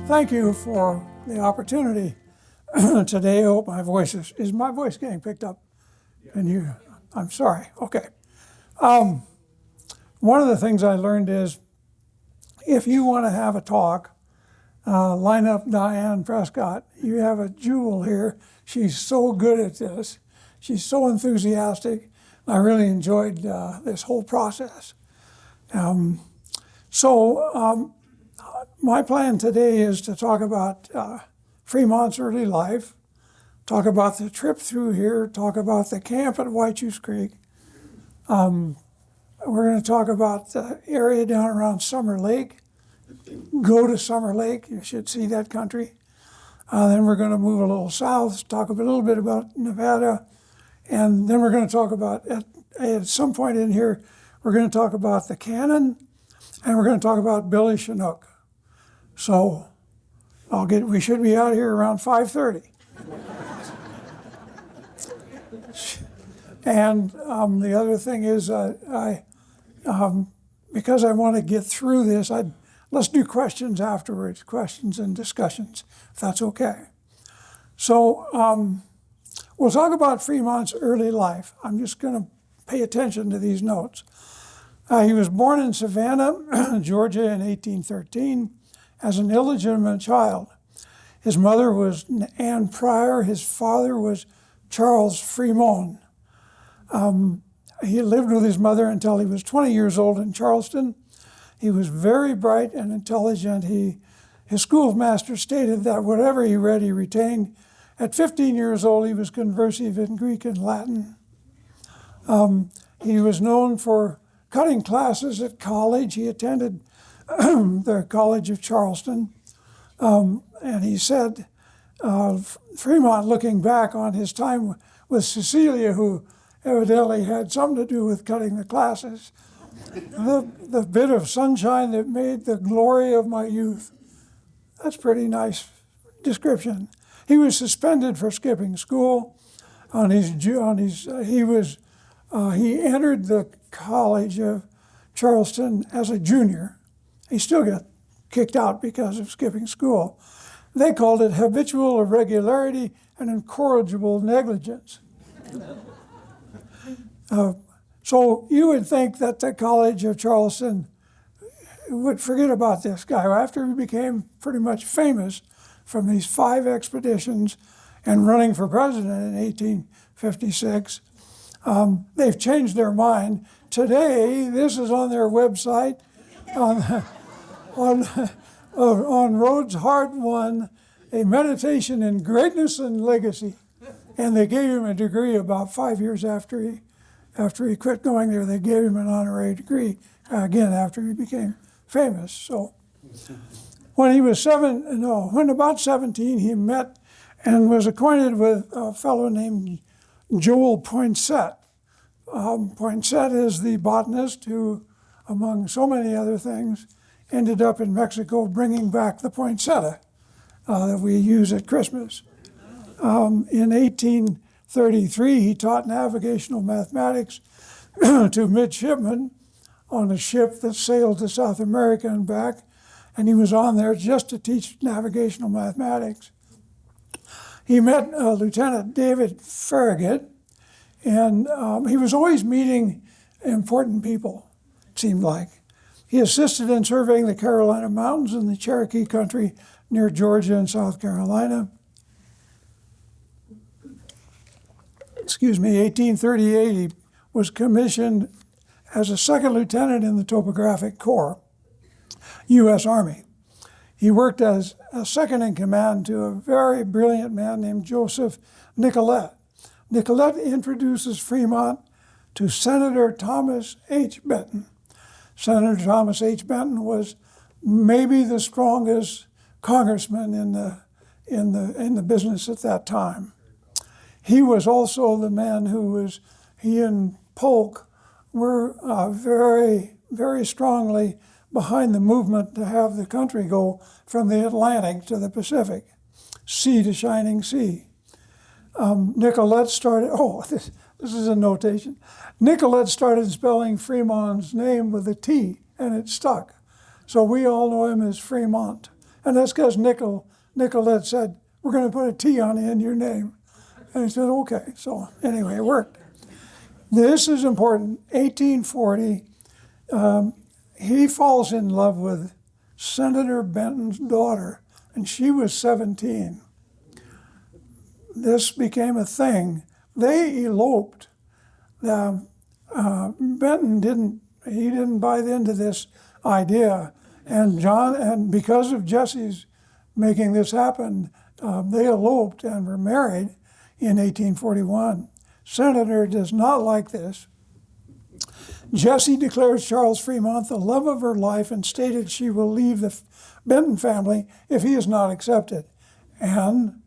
Thank you for the opportunity today. I hope my voice is my voice getting picked up? And you, I'm sorry. Okay. One of the things I learned is if you want to have a talk, line up Diane Prescott. You have a jewel here. She's so good at this. She's so enthusiastic. I really enjoyed this whole process. My plan today is to talk about Fremont's early life, talk about the trip through here, talk about the camp at Whychus Creek. We're going to talk about the area down around Summer Lake. Go to Summer Lake, you should see that country. Then we're going to move a little south, talk a little bit about Nevada, and then we're going to talk about, at some point in here, we're going to talk about the cannon, and we're going to talk about Billy Chinook. So we should be out here around 5:30. And the other thing is, because I want to get through this, let's do questions afterwards, questions and discussions, if that's okay. So we'll talk about Fremont's early life. I'm just going to pay attention to these notes. He was born in Savannah, Georgia in 1813 as an illegitimate child. His mother was Anne Pryor. His father was Charles Fremont. He lived with his mother until he was 20 years old in Charleston. He was very bright and intelligent. His schoolmaster stated that whatever he read, he retained. At 15 years old, he was conversive in Greek and Latin. He was known for cutting classes at college. He attended the College of Charleston. And he said, Fremont, looking back on his time with Cecilia, who evidently had something to do with cutting the classes, the bit of sunshine that made the glory of my youth. That's a pretty nice description. He was suspended for skipping school. He entered the College of Charleston as a junior. He still got kicked out because of skipping school. They called it habitual irregularity and incorrigible negligence. So you would think that the College of Charleston would forget about this guy. After he became pretty much famous from these 5 expeditions and running for president in 1856, they've changed their mind. Today, this is on their website, on Roads Hard Won, a meditation in greatness and legacy. And they gave him a degree about 5 years after he quit going there. They gave him an honorary degree, again, after he became famous. So when about 17, he met and was acquainted with a fellow named Joel Poinsett. Poinsett is the botanist who, among so many other things, ended up in Mexico bringing back the poinsettia that we use at Christmas. In 1833, he taught navigational mathematics to midshipmen on a ship that sailed to South America and back, and he was on there just to teach navigational mathematics. He met Lieutenant David Farragut, and he was always meeting important people, it seemed like. He assisted in surveying the Carolina Mountains and the Cherokee country near Georgia and South Carolina. 1838, he was commissioned as a second lieutenant in the Topographic Corps, U.S. Army. He worked as a second in command to a very brilliant man named Joseph Nicolet. Nicolet introduces Fremont to Senator Thomas H. Benton. Senator Thomas H. Benton was maybe the strongest congressman in the business at that time. He was also the man he and Polk were very, very strongly behind the movement to have the country go from the Atlantic to the Pacific, sea to shining sea. Nicolet started, this is a notation. Nicolet started spelling Fremont's name with a T, and it stuck. So we all know him as Fremont. And that's because Nicolette said, we're going to put a T on the end of your name. And he said, okay. So anyway, it worked. This is important. 1840, he falls in love with Senator Benton's daughter, and she was 17. This became a thing. They eloped. Benton didn't buy into this idea, and because of Jesse's making this happen, they eloped and were married in 1841. Senator does not like this. Jessie declares Charles Fremont the love of her life and stated she will leave the Benton family if he is not accepted. And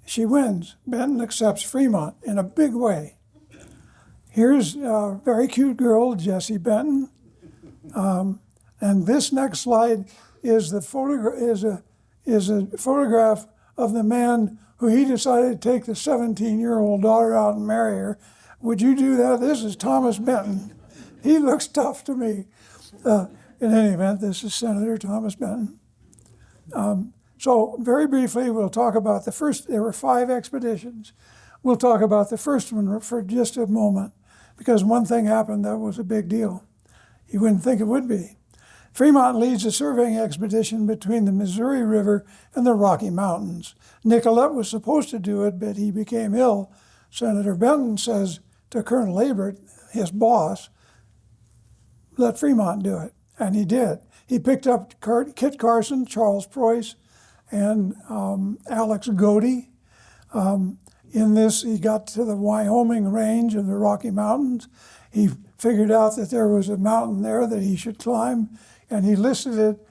she wins. Benton accepts Fremont in a big way. Here's a very cute girl, Jessie Benton. And this next slide is a photograph of the man who he decided to take the 17-year-old daughter out and marry her. Would you do that? This is Thomas Benton. He looks tough to me. In any event, this is Senator Thomas Benton. So very briefly, we'll talk about the first. There were 5 expeditions. We'll talk about the first one for just a moment, because one thing happened that was a big deal. You wouldn't think it would be. Fremont leads a surveying expedition between the Missouri River and the Rocky Mountains. Nicolette was supposed to do it, but he became ill. Senator Benton says to Colonel Abert, his boss, let Fremont do it. And he did. He picked up Kit Carson, Charles Preuss, and Alex Godey. In this, he got to the Wyoming range of the Rocky Mountains. He figured out that there was a mountain there that he should climb, and he listed it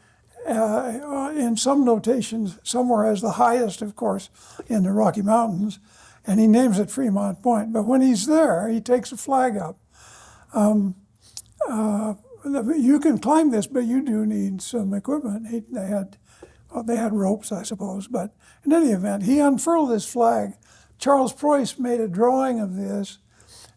in some notations somewhere as the highest, of course, in the Rocky Mountains, and he names it Fremont Point. But when he's there, he takes a flag up. You can climb this, but you do need some equipment. They had ropes, I suppose, but in any event, he unfurled this flag. Charles Preuss made a drawing of this.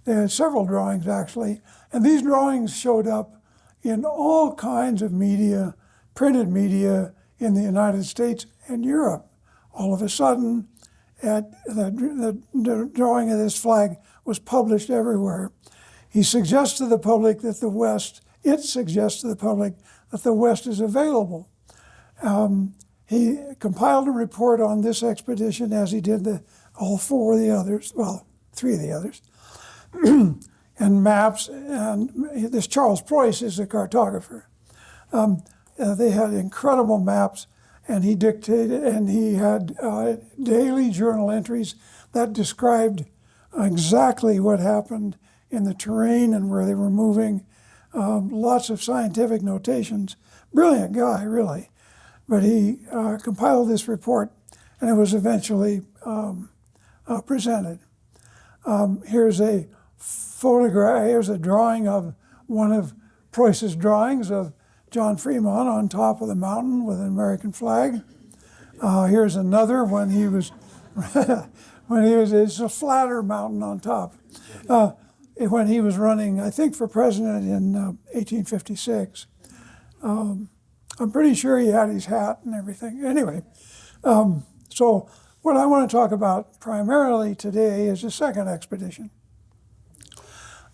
They had several drawings, actually, and these drawings showed up in all kinds of media, printed media in the United States and Europe. All of a sudden, the drawing of this flag was published everywhere. It suggests to the public that the West is available. He compiled a report on this expedition, as he did all 4 of the others, well, 3 of the others, and maps. And this Charles Preuss is a cartographer. They had incredible maps, and he dictated, and he had daily journal entries that described exactly what happened in the terrain and where they were moving. Lots of scientific notations. Brilliant guy, really. But he compiled this report, and it was eventually presented. Here's a photograph. Here's a drawing of one of Preuss's drawings of John Fremont on top of the mountain with an American flag. Here's another when he was, it's a flatter mountain on top. When he was running, I think, for president in 1856. I'm pretty sure he had his hat and everything. Anyway, so what I want to talk about primarily today is the second expedition.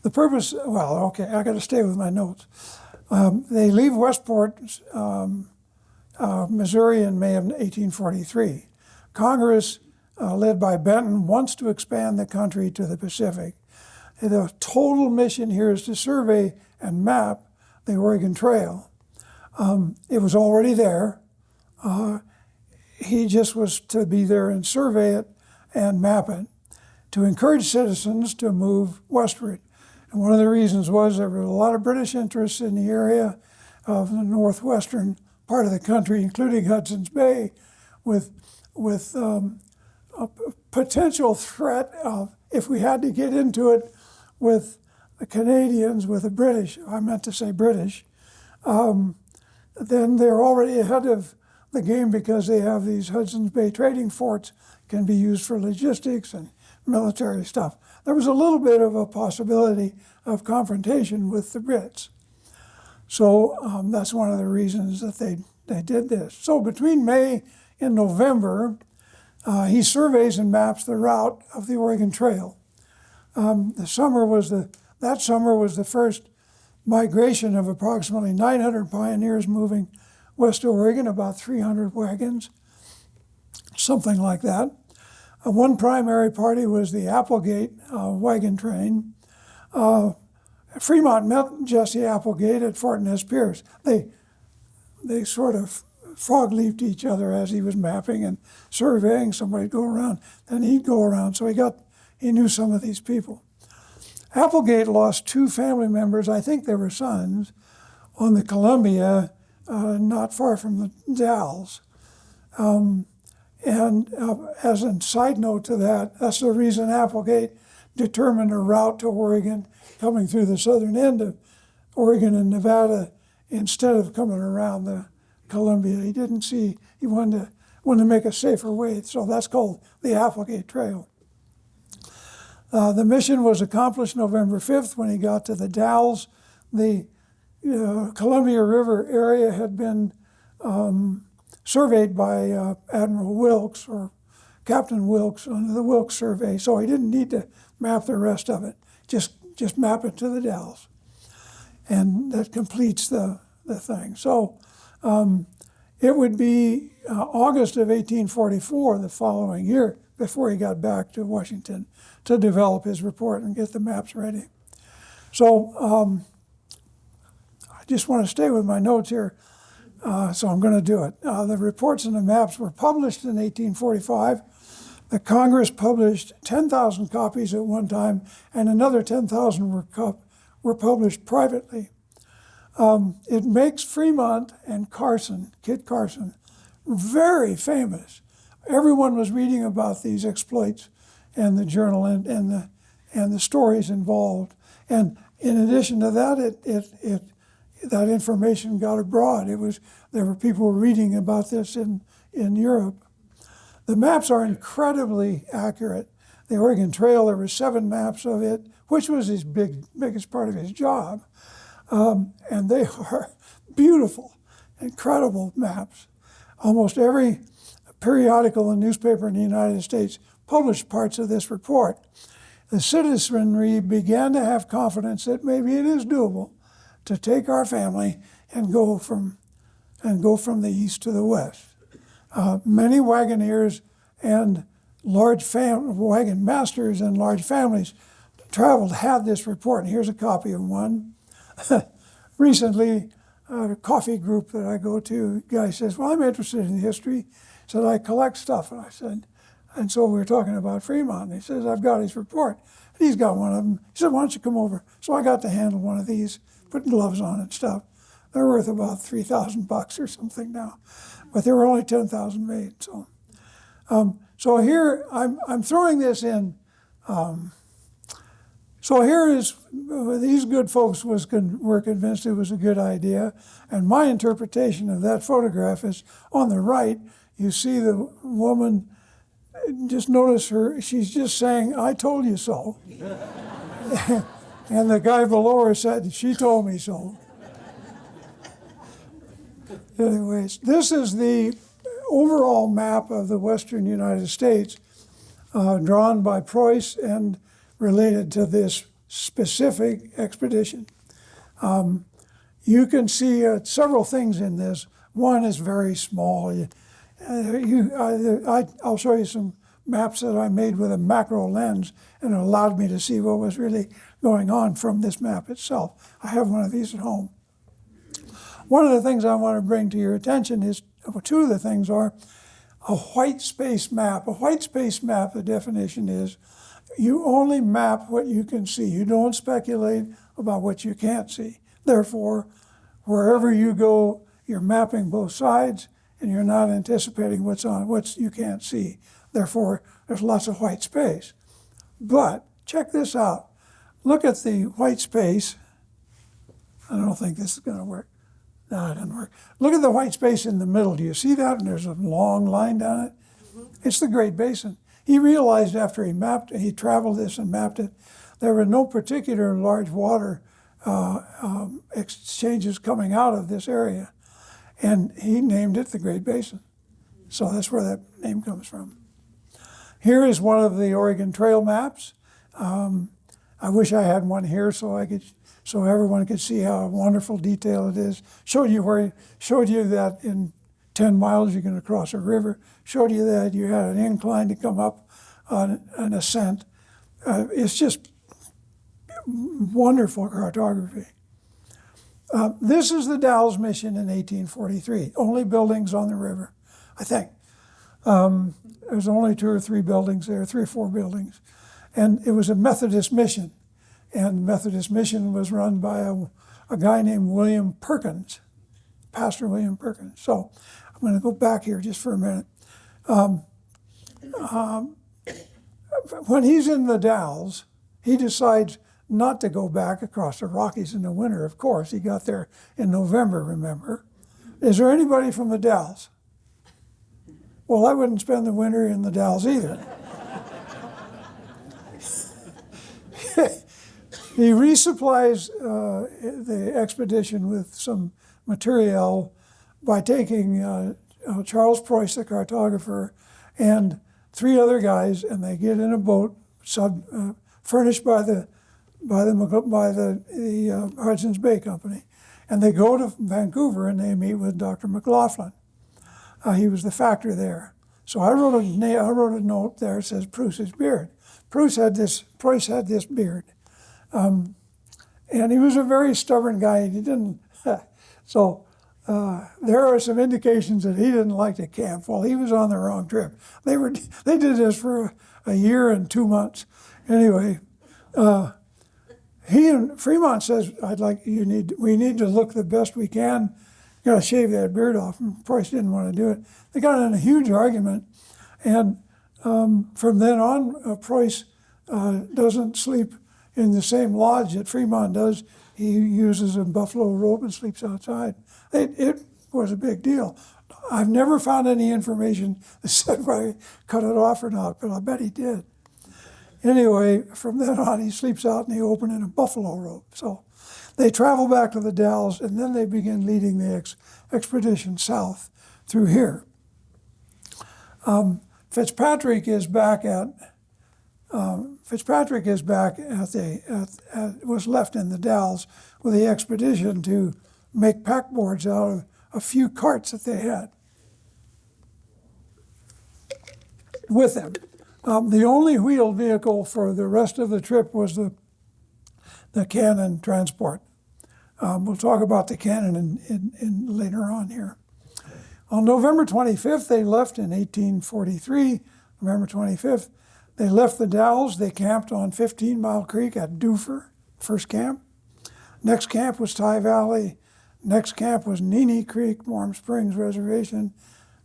The purpose, well, okay, I got to stay with my notes. They leave Westport, Missouri in May of 1843. Congress, led by Benton, wants to expand the country to the Pacific. The total mission here is to survey and map the Oregon Trail. It was already there. He just was to be there and survey it and map it to encourage citizens to move westward. And one of the reasons was there were a lot of British interests in the area of the northwestern part of the country, including Hudson's Bay, with a potential threat of, if we had to get into it with the Canadians, with the British, I meant to say British, then they're already ahead of the game because they have these Hudson's Bay trading forts, can be used for logistics and military stuff. There was a little bit of a possibility of confrontation with the Brits. So that's one of the reasons that they they did this. So between May and November, he surveys and maps the route of the Oregon Trail. That summer was the first migration of approximately 900 pioneers moving west to Oregon, about 300 wagons, something like that. One primary party was the Applegate wagon train. Fremont met Jesse Applegate at Fort Nez Pierce. They sort of frog-leaped each other as he was mapping and surveying. Somebody'd go around, then he'd go around. So he knew some of these people. Applegate lost 2 family members, I think they were sons, on the Columbia, not far from the Dalles. As a side note to that, that's the reason Applegate determined a route to Oregon, coming through the southern end of Oregon and Nevada instead of coming around the Columbia. He wanted to make a safer way, so that's called the Applegate Trail. The mission was accomplished November 5th when he got to the Dalles. The Columbia River area had been surveyed by Admiral Wilkes or Captain Wilkes under the Wilkes survey, so he didn't need to map the rest of it. Just map it to the Dalles, and that completes the thing. So it would be August of 1844, the following year, before he got back to Washington to develop his report and get the maps ready. So I just want to stay with my notes here, so I'm going to do it. The reports and the maps were published in 1845. The Congress published 10,000 copies at one time, and another 10,000 were published privately. It makes Fremont and Carson, Kit Carson, very famous. Everyone was reading about these exploits and the journal and the stories involved. And in addition to that, that information got abroad. There were people reading about this in Europe. The maps are incredibly accurate. The Oregon Trail, there were 7 maps of it, which was his biggest part of his job. And they are beautiful, incredible maps. Almost every periodical and newspaper in the United States published parts of this report. The citizenry began to have confidence that maybe it is doable to take our family and go from the east to the west. Many wagoners and wagon masters and large families traveled had this report. And here's a copy of one. Recently, a coffee group that I go to, a guy says, well, I'm interested in history. He said, I collect stuff. And I said, and so we were talking about Fremont. And he says, I've got his report. And he's got one of them. He said, why don't you come over? So I got to handle one of these, putting gloves on and stuff. They're worth about $3,000 or something now. But there were only 10,000 made. So here, I'm throwing this in. So here is, these good folks were convinced it was a good idea. And my interpretation of that photograph is on the right, you see the woman, just notice her, she's just saying, I told you so. And the guy below her said, she told me so. Anyways, this is the overall map of the western United States drawn by Preuss and related to this specific expedition. You can see several things in this. One is very small. I'll show you some maps that I made with a macro lens, and it allowed me to see what was really going on from this map itself. I have one of these at home. One of the things I want to bring to your attention is, well, 2 of the things are a white space map. A white space map, the definition is, you only map what you can see. You don't speculate about what you can't see. Therefore, wherever you go, you're mapping both sides, and you're not anticipating what you can't see. Therefore, there's lots of white space. But check this out. Look at the white space. I don't think this is going to work. No, it doesn't work. Look at the white space in the middle. Do you see that? And there's a long line down it. It's the Great Basin. He realized after he traveled this and mapped it, there were no particular large water exchanges coming out of this area. and he named it the Great Basin. So that's where that name comes from. Here is one of the Oregon Trail maps. I wish I had one here so everyone could see how wonderful detail it is. Showed you that in 10 miles you're going to cross a river. Showed you that you had an incline to come up on an ascent. It's just wonderful cartography. This is the Dalles mission in 1843. Only buildings on the river, I think. There's only 2 or 3 buildings there, 3 or 4 buildings. And it was a Methodist mission. And the Methodist mission was run by a guy named William Perkins, Pastor William Perkins. So I'm going to go back here just for a minute. When he's in the Dalles, he decides not to go back across the Rockies in the winter, of course. He got there in November, remember. Is there anybody from the Dalles? Well, I wouldn't spend the winter in the Dalles either. He resupplies the expedition with some material by taking Charles Preuss, the cartographer, and 3 other guys, and they get in a boat furnished by the Hudson's Bay Company, and they go to Vancouver and they meet with Dr. McLaughlin. He was the factor there. So I wrote a note there that says Preuss's beard. Preuss had this beard. And he was a very stubborn guy. He didn't, so there are some indications that he didn't like to camp. Well, he was on the wrong trip. They did this for a year and 2 months. Anyway, he and Fremont says, we need to look the best we can. You gotta shave that beard off. And Preuss didn't want to do it. They got in a huge argument. And from then on, Preuss doesn't sleep in the same lodge that Fremont does. He uses a buffalo robe and sleeps outside. It was a big deal. I've never found any information that said whether he cut it off or not, but I bet he did. Anyway, from then on, he sleeps out in the open in a buffalo robe. So they travel back to the Dalles, and then they begin leading the expedition south through here. Fitzpatrick is back was left in the Dalles with the expedition to make packboards out of a few carts that they had with them. The only wheeled vehicle for the rest of the trip was the cannon transport. We'll talk about the cannon in later on here. On November 25th, they left in 1843, November 25th. They left the Dalles. They camped on 15 Mile Creek at Duffer, first camp. Next camp was Ty Valley. Next camp was Nene Creek, Warm Springs Reservation,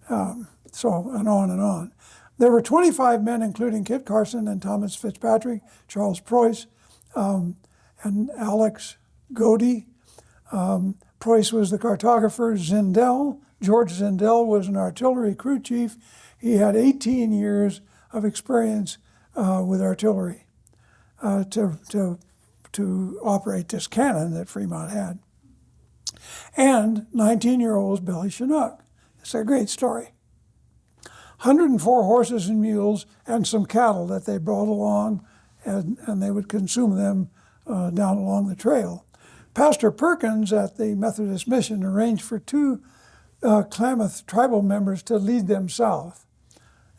so and on and on. There were 25 men, including Kit Carson and Thomas Fitzpatrick, Charles Preuss, and Alex Godey. Preuss was the cartographer. George Zindel was an artillery crew chief. He had 18 years of experience with artillery to operate this cannon that Fremont had. And 19-year-old Billy Chinook. It's a great story. 104 horses and mules and some cattle that they brought along, and they would consume them down along the trail. Pastor Perkins at the Methodist Mission arranged for 2 Klamath tribal members to lead them south.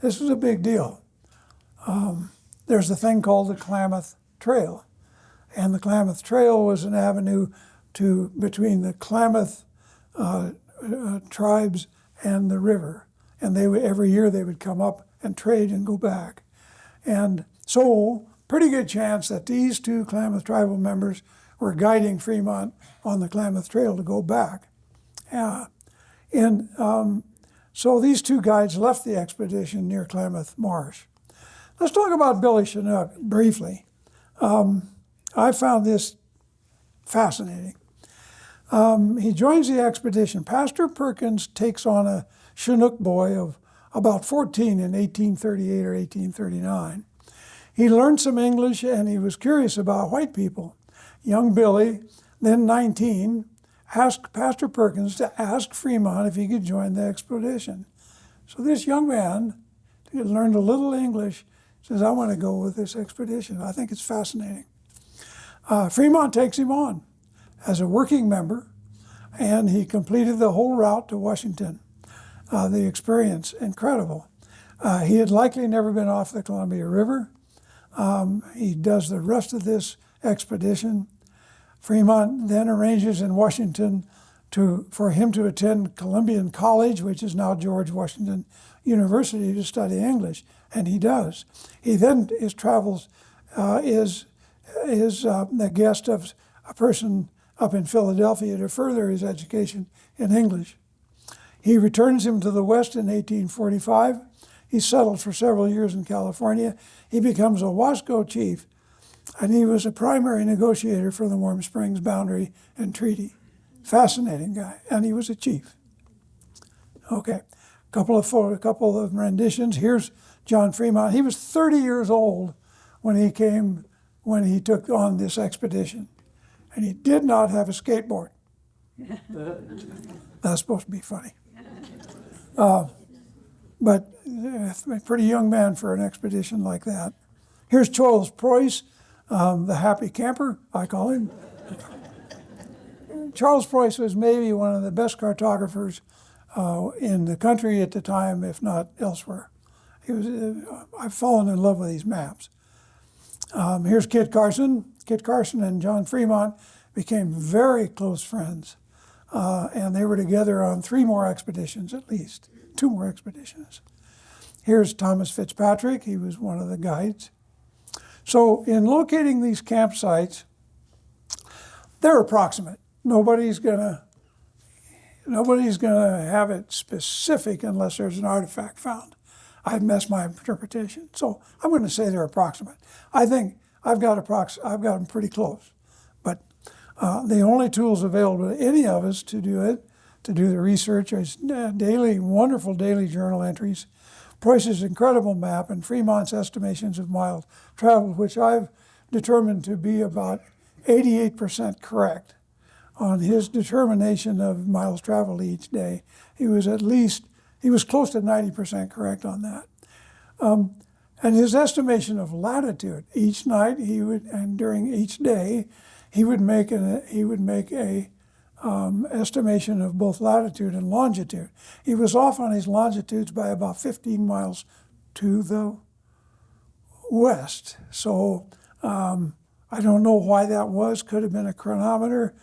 This was a big deal. There's a thing called the Klamath Trail, and the Klamath Trail was an avenue between the Klamath tribes and the river, and every year they would come up and trade and go back. And so, pretty good chance that these 2 Klamath tribal members were guiding Fremont on the Klamath Trail to go back. So these 2 guides left the expedition near Klamath Marsh. Let's talk about Billy Chinook briefly. I found this fascinating. He joins the expedition. Pastor Perkins takes on a Chinook boy of about 14 in 1838 or 1839. He learned some English and he was curious about white people. Young Billy, then 19, asked Pastor Perkins to ask Fremont if he could join the expedition. So this young man, who had learned a little English, says, I want to go with this expedition. I think it's fascinating. Fremont takes him on as a working member, and he completed the whole route to Washington. The experience, incredible. He had likely never been off the Columbia River. He does the rest of this expedition. Fremont then arranges in Washington for him to attend Columbian College, which is now George Washington University, to study English, and he does. He then is the guest of a person up in Philadelphia to further his education in English. He returns him to the West in 1845. He settled for several years in California. He becomes a Wasco chief, and he was a primary negotiator for the Warm Springs Boundary and Treaty. Fascinating guy, and he was a chief. Okay, couple of renditions. Here's John Fremont. He was 30 years old when he took on this expedition, and he did not have a skateboard. That's supposed to be funny. But a pretty young man for an expedition like that. Here's Charles Preuss, the happy camper, I call him. Charles Preuss was maybe one of the best cartographers in the country at the time, if not elsewhere. I've fallen in love with these maps. Here's Kit Carson. Kit Carson and John Fremont became very close friends, and they were together on 3 more expeditions at least, 2 more expeditions. Here's Thomas Fitzpatrick. He was one of the guides. So in locating these campsites, they're approximate. Nobody's gonna have it specific unless there's an artifact found. I'd mess my interpretation. So I'm going to say they're approximate. I think I've got them pretty close. But the only tools available to any of us to do the research, is wonderful daily journal entries, Preuss's incredible map, and Fremont's estimations of miles traveled, which I've determined to be about 88% correct on his determination of miles traveled each day. He was close to 90% correct on that. And his estimation of latitude each night, and during each day, he would make a estimation of both latitude and longitude. He was off on his longitudes by about 15 miles to the west. So I don't know why that was. Could have been a chronometer.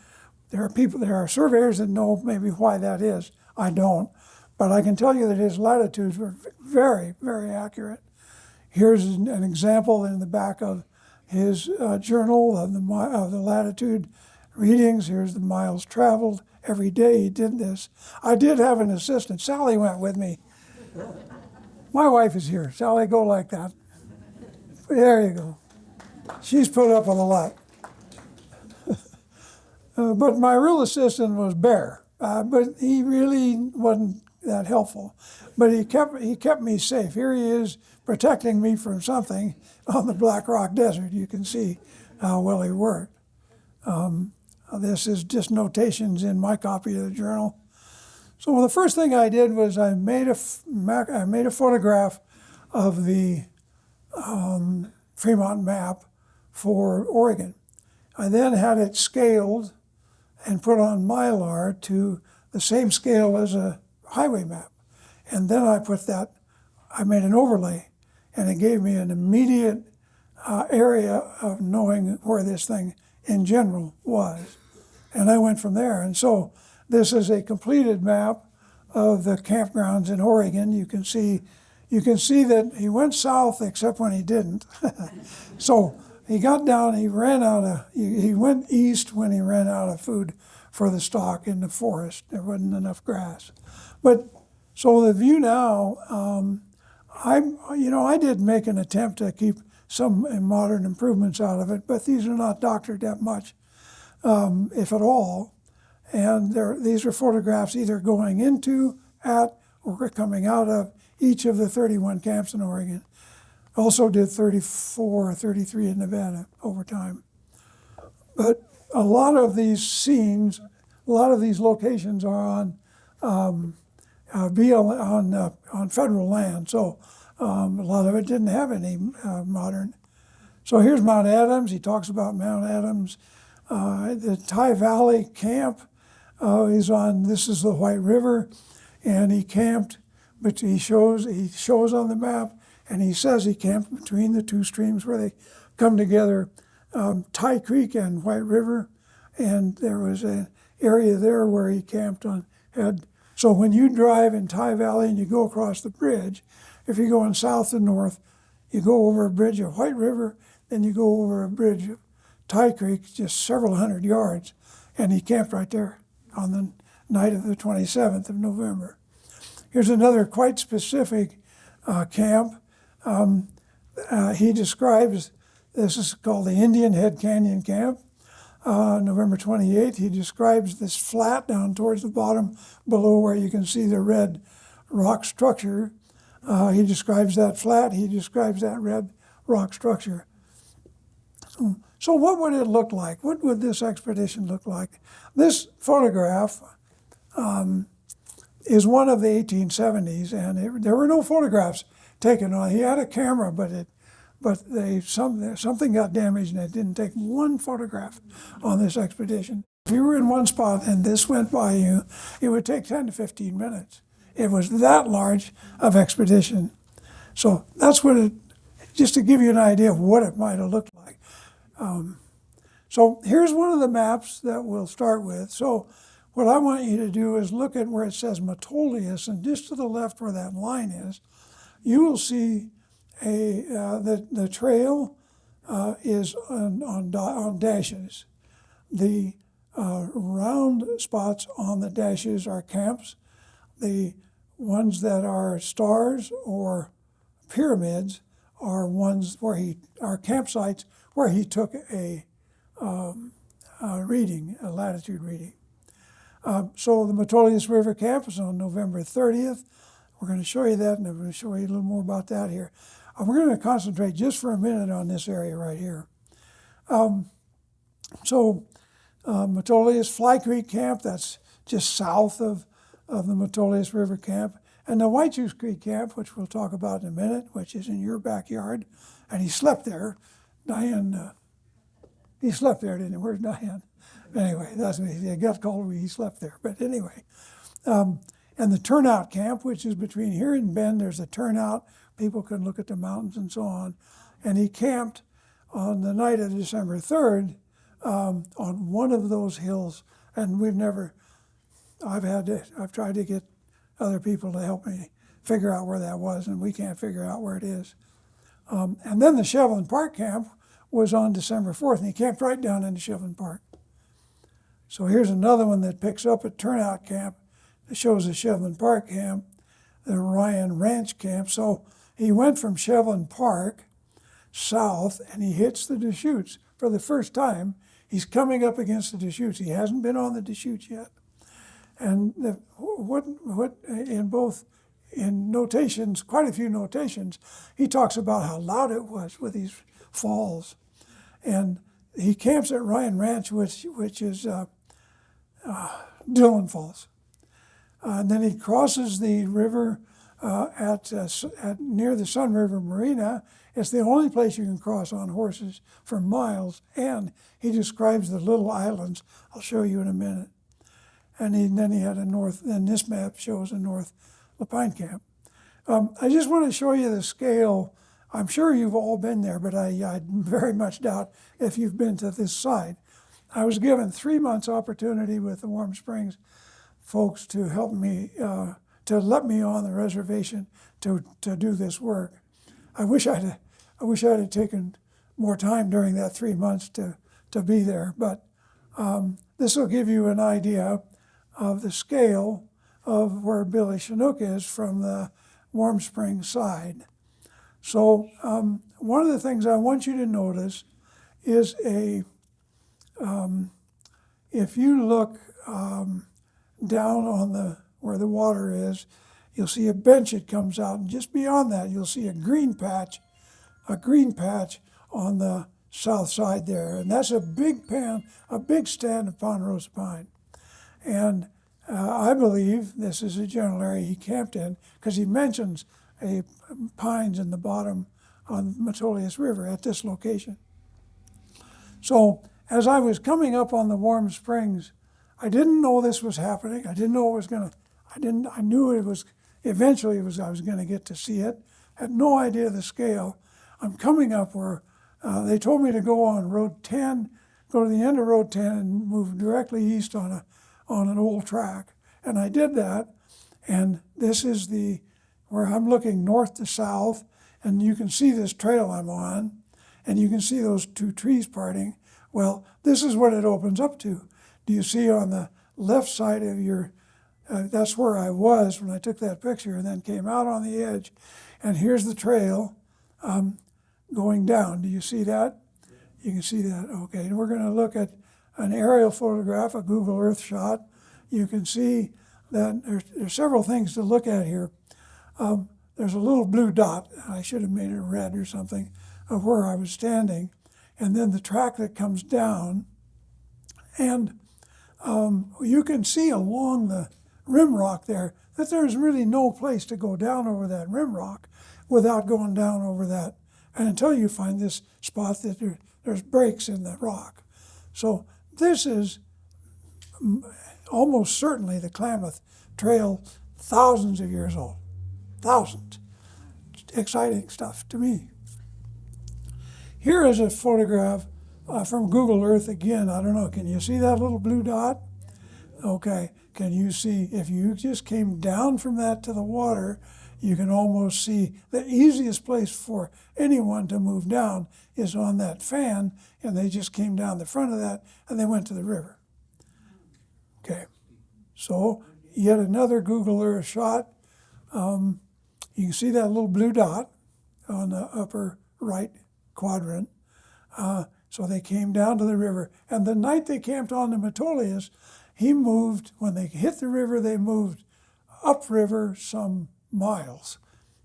There are surveyors that know maybe why that is. I don't. But I can tell you that his latitudes were very, very accurate. Here's an example in the back of his journal of the latitude readings. Here's the miles traveled. Every day he did this. I did have an assistant. Sally went with me. My wife is here. Sally, go like that. There you go. She's put up with a lot. But my real assistant was Bear. But he really wasn't that helpful. But he kept me safe. Here he is protecting me from something on the Black Rock Desert. You can see how well he worked. This is just notations in my copy of the journal. So the first thing I did was I made a photograph of the Fremont map for Oregon. I then had it scaled and put on Mylar to the same scale as a highway map. And then I made an overlay, and it gave me an immediate area of knowing where this thing in general was. And I went from there. And so this is a completed map of the campgrounds in Oregon. You can see that he went south except when he didn't. So he got down, he went east when he ran out of food for the stock in the forest. There wasn't enough grass. But so the view now, I did make an attempt to keep some modern improvements out of it, but these are not doctored that much, if at all. And these are photographs either going into, at, or coming out of each of the 31 camps in Oregon. Also did 34 or 33 in Nevada over time. But a lot of these scenes a lot of these locations are on federal land, so a lot of it didn't have any modern. So here's Mount Adams. He talks about Mount Adams. The Ty Valley camp is on. This is the White River, and he camped. But he shows on the map, and he says he camped between the two streams where they come together, Ty Creek and White River, and there was an area there where he camped on. So when you drive in Ty Valley and you go across the bridge, if you're going south and north, you go over a bridge of White River, then you go over a bridge of Ty Creek, just several hundred yards, and he camped right there on the night of the 27th of November. Here's another quite specific camp. He describes, this is called the Indian Head Canyon Camp. November 28th, he describes this flat down towards the bottom below where you can see the red rock structure. He describes that flat, he describes that red rock structure. So what would it look like? What would this expedition look like? This photograph is one of the 1870s, and there were no photographs taken on. He had a camera, but something got damaged, and it didn't take one photograph on this expedition. If you were in one spot and this went by you, it would take 10 to 15 minutes. It was that large of expedition. So that's what just to give you an idea of what it might have looked like. So here's one of the maps that we'll start with. So what I want you to do is look at where it says Metolius, and just to the left where that line is, you will see the trail is on dashes. The round spots on the dashes are camps. The ones that are stars or pyramids are ones where are campsites where he took a latitude reading. So the Metolius River Camp is on November 30th. We're going to show you that, and I'm going to show you a little more about that here. We're going to concentrate just for a minute on this area right here. Metolius Fly Creek Camp, that's just south of the Metolius River Camp, and the Whychus Creek Camp, which we'll talk about in a minute, which is in your backyard, and he slept there. Diane, he slept there, didn't he? Where's Diane? Anyway, that's what he got called when he slept there. But anyway, and the Turnout Camp, which is between here and Bend, there's a turnout. People can look at the mountains and so on. And he camped on the night of December 3rd on one of those hills. And I've tried to get other people to help me figure out where that was, and we can't figure out where it is. And then the Shevlin Park Camp was on December 4th, and he camped right down in the Shevlin Park. So here's another one that picks up at Turnout Camp that shows the Shevlin Park Camp, the Ryan Ranch Camp. So he went from Shevlin Park south, and he hits the Deschutes for the first time. He's coming up against the Deschutes. He hasn't been on the Deschutes yet. And in notations, quite a few notations, he talks about how loud it was with these falls. And he camps at Ryan Ranch, which is Dillon Falls. And then he crosses the river at near the Sun River Marina. It's the only place you can cross on horses for miles. And he describes the little islands. I'll show you in a minute. And then he had then this map shows a North Lapine Camp. I just want to show you the scale. I'm sure you've all been there, but I very much doubt if you've been to this side. I was given 3 months opportunity with the Warm Springs folks to help me, to let me on the reservation to do this work. I wish I'd have taken more time during that 3 months to be there, but this will give you an idea of the scale of where Billy Chinook is from the Warm Springs side. So one of the things I want you to notice is if you look down on where the water is, you'll see a bench that comes out, and just beyond that, you'll see a green patch on the south side there, and that's a big stand of Ponderosa pine. And I believe this is a general area he camped in because he mentions pines in the bottom on Metolius River at this location. So as I was coming up on the Warm Springs, I didn't know this was happening. I didn't know it was gonna, I knew it was, eventually I was gonna get to see it. Had no idea the scale. I'm coming up where they told me to go on Road 10, go to the end of Road 10 and move directly east on an old track. And I did that, and this is where I'm looking north to south, and you can see this trail I'm on, and you can see those two trees parting. Well, this is what it opens up to. Do you see on the left side of your, that's where I was when I took that picture, and then came out on the edge, and here's the trail going down. Do you see that? You can see that, okay. And we're gonna look at an aerial photograph, a Google Earth shot. You can see that there's several things to look at here. There's a little blue dot, I should have made it red or something, of where I was standing, and then the track that comes down. And you can see along the rim rock there that there's really no place to go down over that rim rock without going down over that, and until you find this spot that there's breaks in the rock. So this is almost certainly the Klamath Trail, thousands of years old. Thousands. Exciting stuff to me. Here is a photograph from Google Earth again. I don't know, can you see that little blue dot? Okay, can you see, if you just came down from that to the water, you can almost see the easiest place for anyone to move down is on that fan, and they just came down the front of that and they went to the river. Okay, so yet another Google Earth shot. You can see that little blue dot on the upper right quadrant. So they came down to the river, and the night they camped on the Metolius, he moved, when they hit the river, they moved upriver some miles.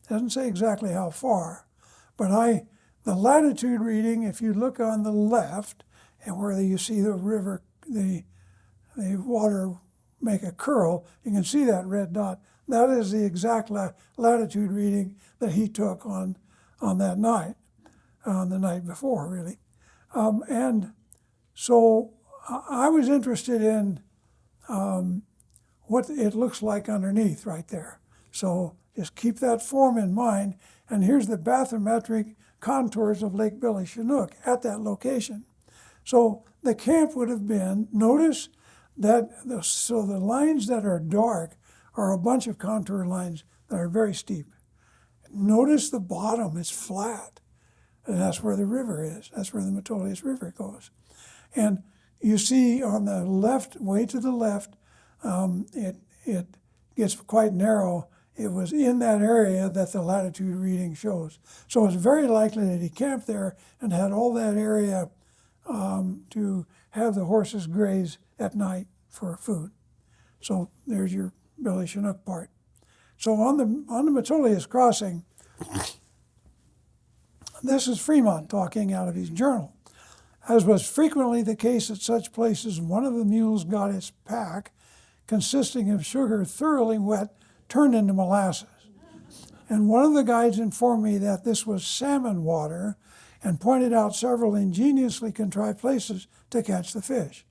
Doesn't say exactly how far, but the latitude reading, if you look on the left, and where you see the river, the water make a curl, you can see that red dot. That is the exact latitude reading that he took on that night, on the night before, really. And so I was interested in what it looks like underneath right there. So just keep that form in mind. And here's the bathymetric contours of Lake Billy Chinook at that location. So the camp would have been, notice that, so the lines that are dark are a bunch of contour lines that are very steep. Notice the bottom is flat, and that's where the river is. That's where the Metolius River goes. And you see on the left, way to the left, it gets quite narrow. It was in that area that the latitude reading shows. So it's very likely that he camped there and had all that area to have the horses graze at night for food. So there's your Billy Chinook part. So on the Metolius crossing, this is Fremont talking out of his journal. As was frequently the case at such places, one of the mules got its pack, consisting of sugar thoroughly wet, turned into molasses. And one of the guides informed me that this was salmon water and pointed out several ingeniously contrived places to catch the fish.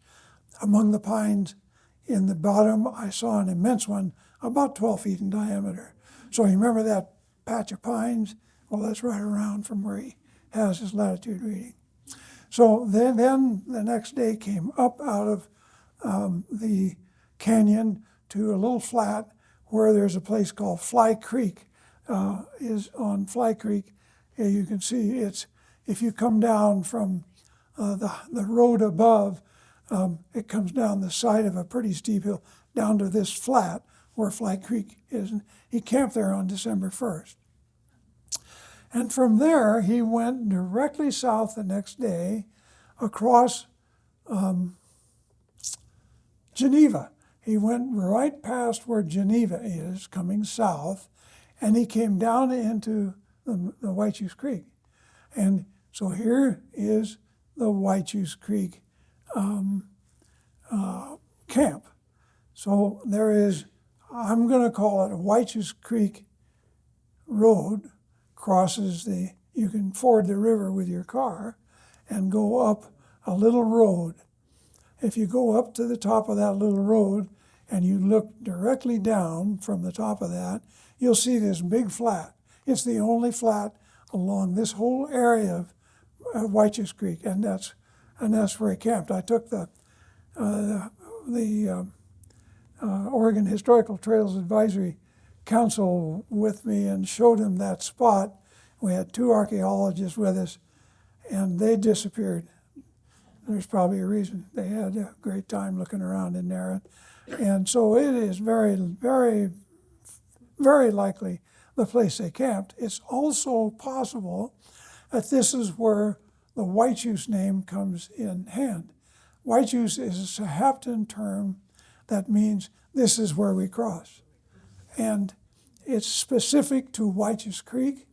Among the pines in the bottom, I saw an immense one, about 12 feet in diameter. So you remember that patch of pines? Well, that's right around from where he has his latitude reading. So then the next day came up out of the canyon to a little flat where there's a place called Fly Creek. Is on Fly Creek, you can see it's, if you come down from the road above, it comes down the side of a pretty steep hill down to this flat where Fly Creek is. And he camped there on December 1st. And from there, he went directly south the next day across Geneva. He went right past where Geneva is, coming south, and he came down into the Whychus Creek. And so here is the Whychus Creek camp. So there is, I'm going to call it a Whychus Creek road, crosses you can ford the river with your car and go up a little road. If you go up to the top of that little road and you look directly down from the top of that, you'll see this big flat. It's the only flat along this whole area of Whychus Creek, and that's where he camped. I took the Oregon Historical Trails Advisory Council with me and showed him that spot. We had 2 archaeologists with us, and they disappeared. There's probably a reason. They had a great time looking around in there. And so it is very, very, very likely the place they camped. It's also possible that this is where the Whychus name comes in hand. Whychus is a Sahaptin term that means this is where we cross. And it's specific to Whychus Creek.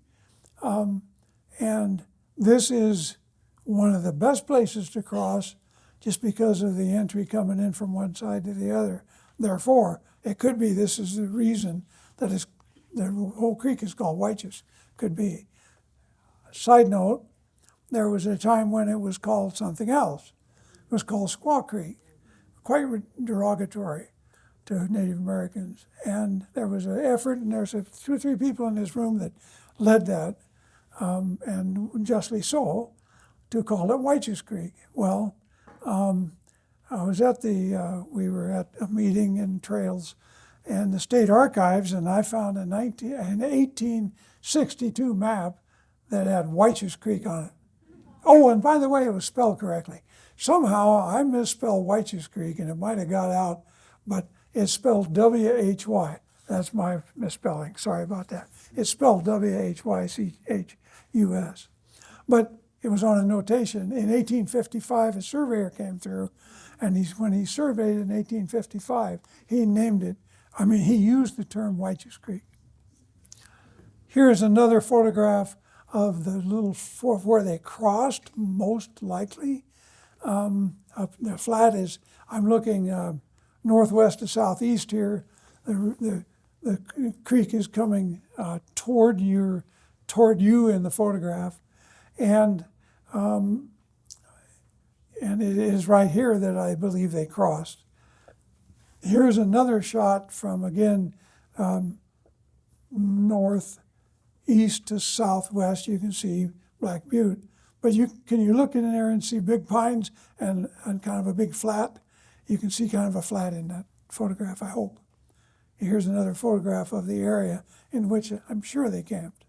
And this is one of the best places to cross just because of the entry coming in from one side to the other. Therefore, it could be this is the reason that the whole creek is called Whychus. Could be. Side note, there was a time when it was called something else. It was called Squaw Creek, quite derogatory to Native Americans. And there was an effort, and there's 2 or 3 people in this room that led that, and justly so, to call it Whychus Creek. Well, I was at we were at a meeting in Trails and the State Archives, and I found an 1862 map that had Whychus Creek on it. Oh, and by the way, it was spelled correctly. Somehow I misspelled Whychus Creek, and it might have got out, but it's spelled W-H-Y. That's my misspelling. Sorry about that. It's spelled W-H-Y-C-H-U-S. But it was on a notation. In 1855, a surveyor came through, and when he surveyed in 1855, he named it, he used the term Whychus Creek. Here's another photograph of the little where they crossed, most likely. The flat is, I'm looking northwest to southeast here. The creek is coming toward you in the photograph, and it is right here that I believe they crossed. Here's another shot from, again, northeast to southwest. You can see Black Butte. But can you look in there and see big pines and kind of a big flat? You can see kind of a flat in that photograph, I hope. Here's another photograph of the area in which I'm sure they camped.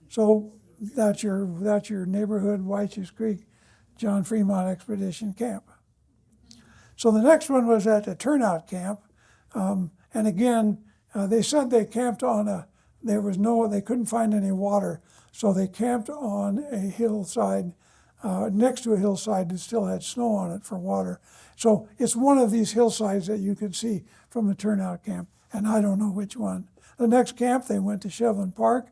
So that's your neighborhood, Whychus Creek, John Fremont Expedition camp. So the next one was at the Turnout Camp. And again, they said they camped on they couldn't find any water. So they camped on a hillside, next to a hillside that still had snow on it for water. So it's one of these hillsides that you can see from the Turnout Camp, and I don't know which one. The next camp, they went to Shevlin Park,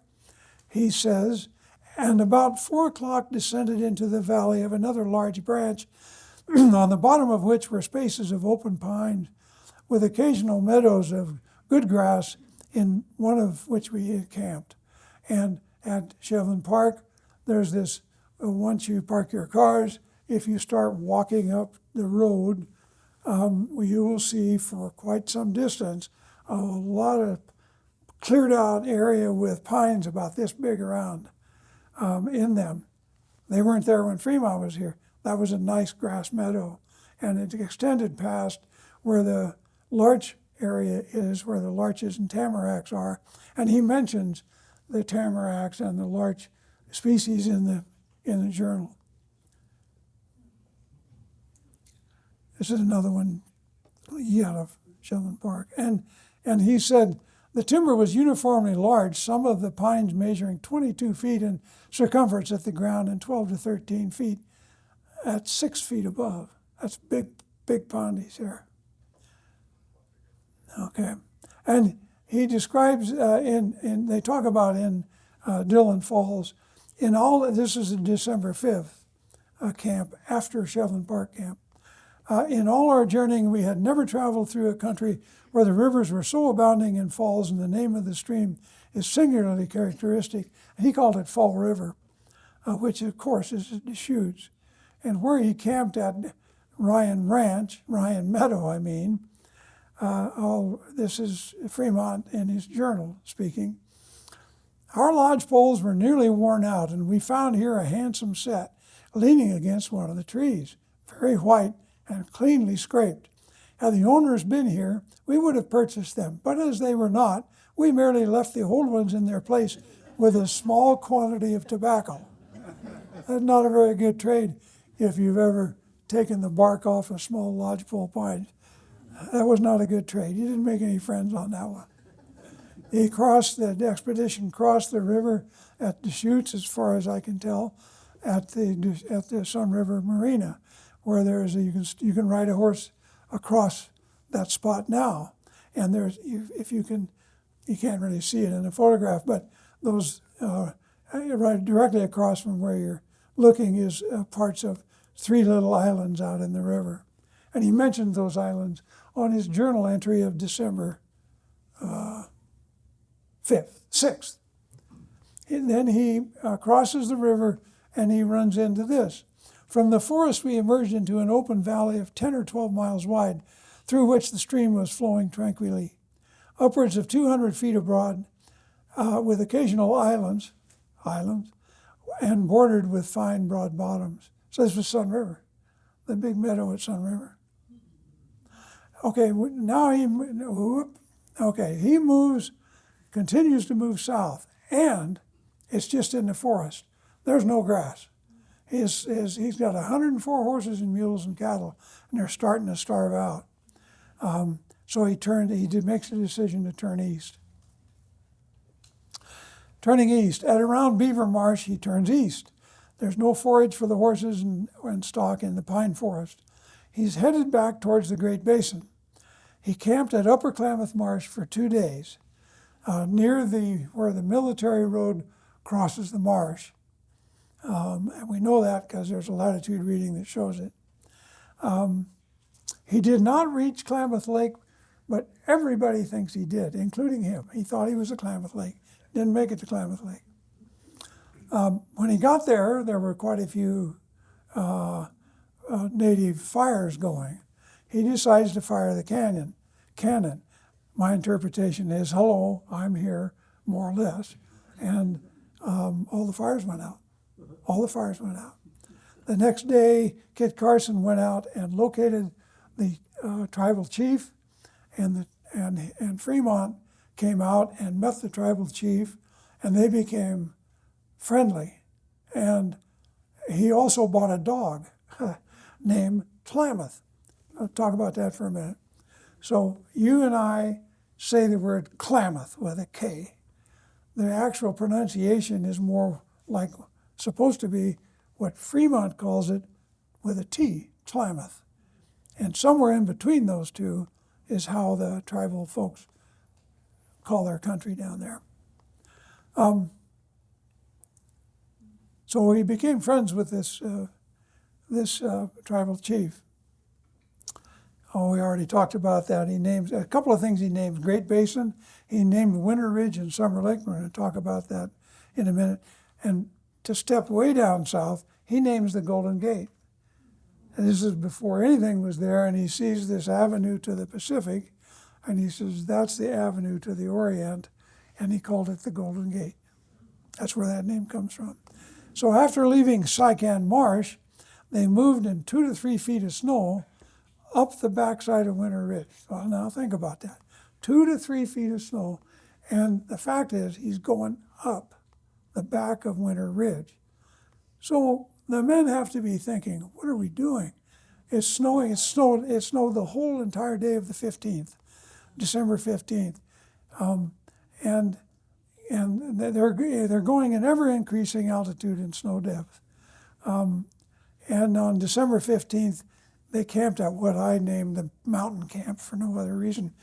he says, and about 4 o'clock descended into the valley of another large branch, on the bottom of which were spaces of open pines, with occasional meadows of good grass, in one of which we had camped. And at Shevlin Park, there's this, once you park your cars, if you start walking up the road, you will see for quite some distance a lot of cleared out area with pines about this big around in them. They weren't there when Fremont was here. That was a nice grass meadow. And it extended past where the larch area is, where the larches and tamaracks are. And he mentions the tamaracks and the larch species in the journal. This is another one out of Shevlin Park. And he said, the timber was uniformly large, some of the pines measuring 22 feet in circumference at the ground and 12 to 13 feet at 6 feet above. That's big pondies here. Okay. And he describes, they talk about in Dillon Falls, this is a December 5th camp after Shevlin Park camp. In all our journeying, we had never traveled through a country where the rivers were so abounding in falls, and the name of the stream is singularly characteristic. He called it Fall River, which of course is Deschutes. And where he camped at Ryan Meadow, I mean, this is Fremont in his journal speaking. Our lodge poles were nearly worn out, and we found here a handsome set leaning against one of the trees, very white and cleanly scraped. Had the owners been here, we would have purchased them, but as they were not, we merely left the old ones in their place with a small quantity of tobacco. That's not a very good trade if you've ever taken the bark off a small lodgepole pine. That was not a good trade. You didn't make any friends on that one. The expedition crossed the river at Deschutes, as far as I can tell, at the Sun River Marina, where you can ride a horse across that spot now. And you can't really see it in the photograph, but those right directly across from where you're looking is parts of 3 little islands out in the river. And he mentioned those islands on his journal entry of December 6th. And then he crosses the river and he runs into this. From the forest we emerged into an open valley of 10 or 12 miles wide, through which the stream was flowing tranquilly, upwards of 200 feet abroad, with occasional islands, and bordered with fine broad bottoms. So this was Sun River, the big meadow at Sun River. Okay, now he continues to move south, and it's just in the forest. There's no grass. He's got 104 horses and mules and cattle, and they're starting to starve out. So he makes a decision to turn east. Turning east, at around Beaver Marsh, he turns east. There's no forage for the horses and stock in the pine forest. He's headed back towards the Great Basin. He camped at Upper Klamath Marsh for 2 days, near where the military road crosses the marsh. And we know that because there's a latitude reading that shows it. He did not reach Klamath Lake, but everybody thinks he did, including him. He thought he was at Klamath Lake. Didn't make it to Klamath Lake. When he got there, there were quite a few native fires going. He decides to fire the cannon. My interpretation is, hello, I'm here, more or less. And all the fires went out. All the fires went out. The next day, Kit Carson went out and located the tribal chief, and Fremont came out and met the tribal chief, and they became friendly. And he also bought a dog named Klamath. I'll talk about that for a minute. So you and I say the word Klamath with a K. The actual pronunciation is more like supposed to be what Fremont calls it with a T, Klamath. And somewhere in between those two is how the tribal folks call their country down there. So he became friends with this tribal chief. Oh, we already talked about that. He named a couple of things. He named Great Basin. He named Winter Ridge and Summer Lake. We're going to talk about that in a minute. And to step way down south, he names the Golden Gate. And this is before anything was there, and he sees this avenue to the Pacific, and he says, that's the avenue to the Orient, and he called it the Golden Gate. That's where that name comes from. So after leaving Sycan Marsh, they moved in 2 to 3 feet of snow up the backside of Winter Ridge. Well, now think about that. 2 to 3 feet of snow, and the fact is he's going up the back of Winter Ridge. So the men have to be thinking, what are we doing? It's snowing. It snowed the whole entire day of the 15th, December 15th. And they're going in ever increasing altitude and snow depth. And on December 15th, they camped at what I named the mountain camp for no other reason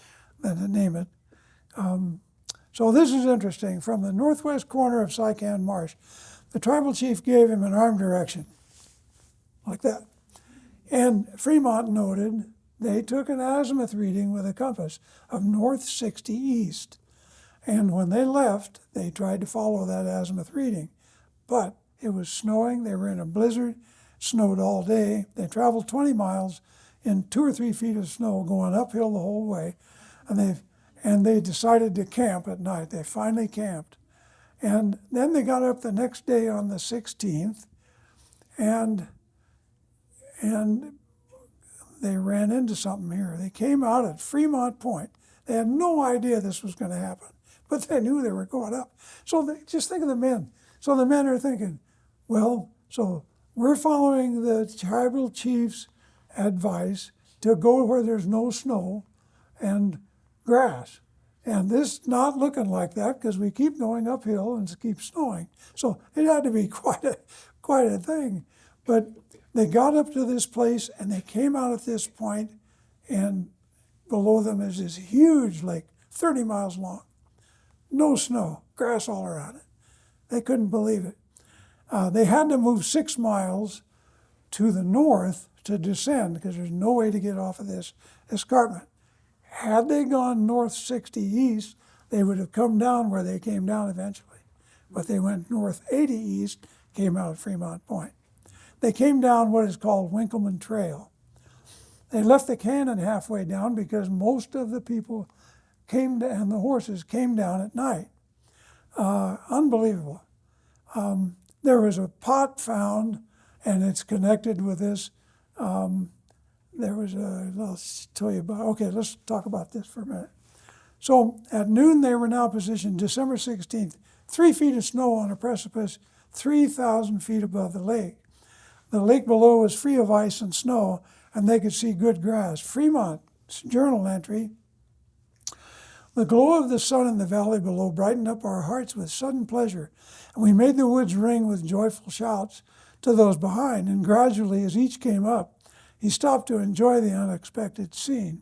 than to name it. So this is interesting. From the northwest corner of Sycan Marsh, the tribal chief gave him an arm direction, like that. And Fremont noted they took an azimuth reading with a compass of north 60 east. And when they left, they tried to follow that azimuth reading. But it was snowing, they were in a blizzard, snowed all day. They traveled 20 miles in 2 or 3 feet of snow going uphill the whole way. And they decided to camp at night. They finally camped. And then they got up the next day on the 16th, and they ran into something here. They came out at Fremont Point. They had no idea this was going to happen, but they knew they were going up. So just think of the men. So the men are thinking, well, so we're following the tribal chief's advice to go where there's no snow and grass. And this not looking like that because we keep going uphill and it keeps snowing. So it had to be quite a thing. But they got up to this place and they came out at this point, and below them is this huge lake, 30 miles long. No snow, grass all around it. They couldn't believe it. They had to move 6 miles to the north to descend because there's no way to get off of this escarpment. Had they gone north 60 east, they would have come down where they came down eventually. But they went north 80 east, came out at Fremont Point. They came down what is called Winkleman Trail. They left the canyon halfway down because most of the people and the horses came down at night. Unbelievable. There was a pot found, and it's connected with this. I'll tell you about, okay, let's talk about this for a minute. So at noon, they were now positioned December 16th, 3 feet of snow on a precipice, 3,000 feet above the lake. The lake below was free of ice and snow, and they could see good grass. Fremont's journal entry: the glow of the sun in the valley below brightened up our hearts with sudden pleasure, and we made the woods ring with joyful shouts to those behind. And gradually, as each came up, he stopped to enjoy the unexpected scene.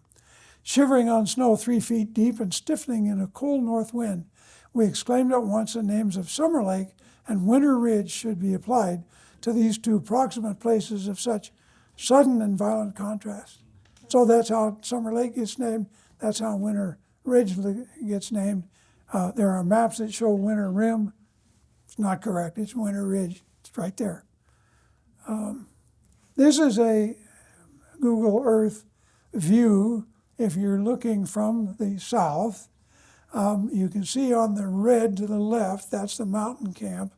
Shivering on snow 3 feet deep and stiffening in a cold north wind, we exclaimed at once the names of Summer Lake and Winter Ridge should be applied to these two proximate places of such sudden and violent contrast. So that's how Summer Lake gets named. That's how Winter Ridge gets named. There are maps that show Winter Rim. It's not correct. It's Winter Ridge. It's right there. This is a Google Earth view. If you're looking from the south, you can see on the red to the left, that's the mountain camp.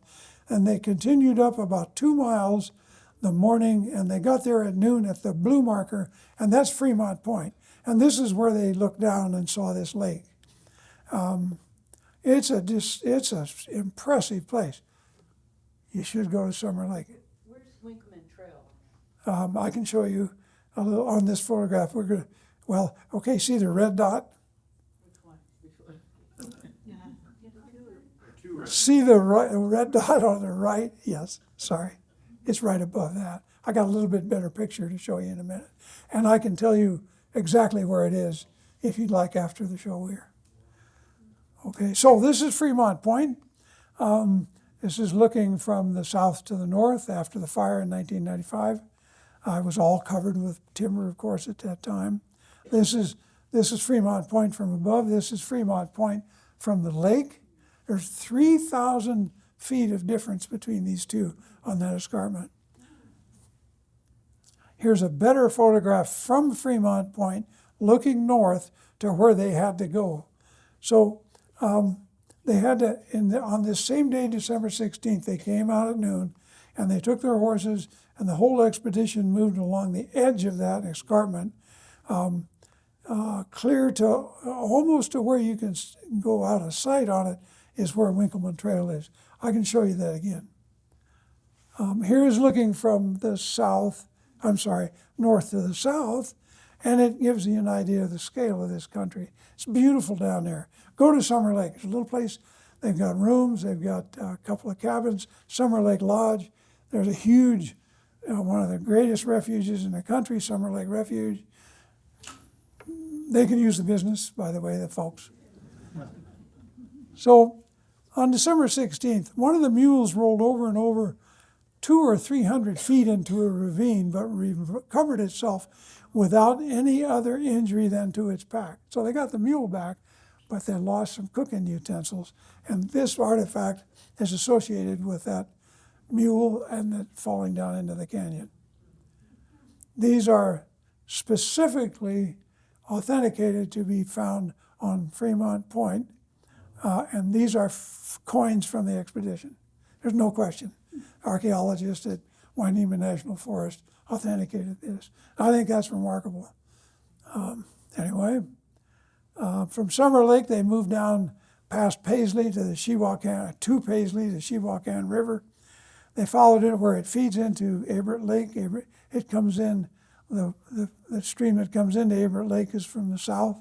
And they continued up about 2 miles the morning, and they got there at noon at the blue marker, and that's Fremont Point. And this is where they looked down and saw this lake. It's a impressive place. You should go to Summer Lake. Where's Winkleman Trail? I can show you a little on this photograph. See the red dot? Which one? See the red dot on the right? Yes, sorry. It's right above that. I got a little bit better picture to show you in a minute. And I can tell you exactly where it is if you'd like after the show here. Okay, so this is Fremont Point. This is looking from the south to the north after the fire in 1995. It was all covered with timber, of course, at that time. This is Fremont Point from above. This is Fremont Point from the lake. There's 3,000 feet of difference between these two on that escarpment. Here's a better photograph from Fremont Point looking north to where they had to go. So they had to, on this same day, December 16th, they came out at noon and they took their horses, and the whole expedition moved along the edge of that escarpment, clear to almost to where you can go out of sight on it is where Winkleman Trail is. I can show you that again. Here is looking from the north to the south, and it gives you an idea of the scale of this country. It's beautiful down there. Go to Summer Lake. It's a little place. They've got rooms. They've got a couple of cabins. Summer Lake Lodge. There's a huge, one of the greatest refuges in the country, Summer Lake Refuge. They can use the business, by the way, the folks. So on December 16th, one of the mules rolled over and over 200 or 300 feet into a ravine, but recovered itself without any other injury than to its pack. So they got the mule back, but they lost some cooking utensils. And this artifact is associated with that mule and it falling down into the canyon. These are specifically authenticated to be found on Fremont Point, and these are coins from the expedition. There's no question. Archaeologists at Whychus National Forest authenticated this. I think that's remarkable. Anyway, from Summer Lake, they moved down past Paisley to the Sheboygan River. They followed it where it feeds into Abrett Lake. It comes in, the stream that comes into Abrett Lake is from the south.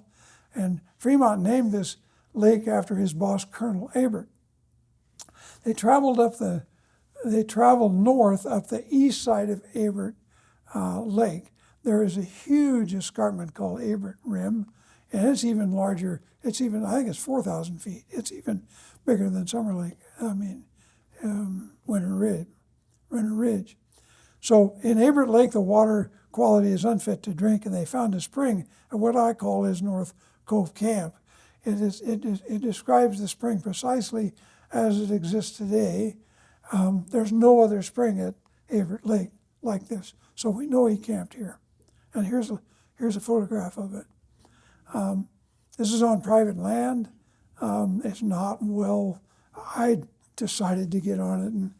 And Fremont named this lake after his boss, Colonel Abrett. They traveled north up the east side of Abrett Lake. There is a huge escarpment called Abrett Rim, and it's even larger. I think it's 4,000 feet. It's even bigger than Summer Lake. Winter Ridge. So in Abrett Lake, the water quality is unfit to drink, and they found a spring at what I call his North Cove Camp. It describes the spring precisely as it exists today. There's no other spring at Abrett Lake like this, so we know he camped here. And here's a photograph of it. This is on private land. It's not well. I decided to get on it and